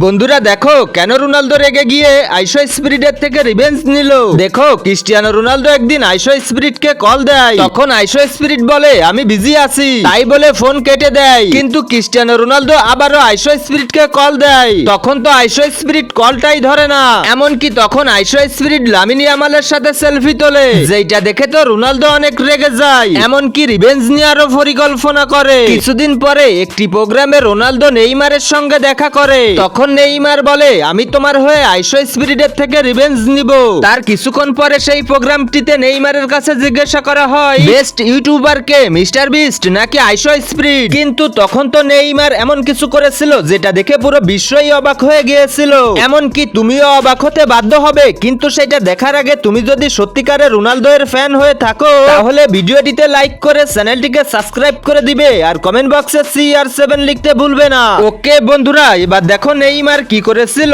বন্ধুরা দেখো কেন রোনালদো রেগে গিয়ে আইশো স্পিরিটের থেকে রিভেঞ্জ নিল। দেখো ক্রিস্টিয়ানো রোনালদো একদিন আইশো স্পিরিটকে কল দেয়, তখন আইশো স্পিরিট বলে আমি বিজি আছি, তাই বলে ফোন কেটে দেয়। কিন্তু ক্রিস্টিয়ানো রোনালদো আবারও আইশো স্পিরিটকে কল দেয়, তখন তো আইশো স্পিরিট কলটাই ধরে না। এমনকি তখন আইশো স্পিরিট লামিন ইয়ামালের সাথে সেলফি তোলে, যেটা দেখে তো রোনালদো অনেক রেগে যায়, এমনকি রিভেঞ্জ নেওয়ারও পরিকল্পনা করে। কিছুদিন পরে একটি প্রোগ্রামে রোনালদো নেইমারের সঙ্গে দেখা করে, তখন নেইমার বলে আমি তোমার হয়ে আইশো স্পিরিটের থেকে রিভেঞ্জ নিব। তার কিছুক্ষণ পরে সেই প্রোগ্রামটিতে নেইমারের কাছে জিজ্ঞাসা করা হয় বেস্ট ইউটিউবার কে, মিস্টার বিস্ট নাকি আইশো স্পিরিট। কিন্তু তখন তো নেইমার এমন কিছু করেছিল যেটা দেখে পুরো বিশ্বই অবাক হয়ে গিয়েছিল, এমনকি তুমিও অবাক হতে বাধ্য হবে। কিন্তু সেটা দেখার আগে তুমি যদি সত্যিকারের রোনালদো এর ফ্যান হয়ে থাকো, তাহলে ভিডিওটিতে লাইক করে চ্যানেলটিকে সাবস্ক্রাইব করে দিবে আর কমেন্ট বক্সে CR7 লিখতে ভুলবে না। ওকে বন্ধুরা, এবার দেখো নেইমার কি করেছিল।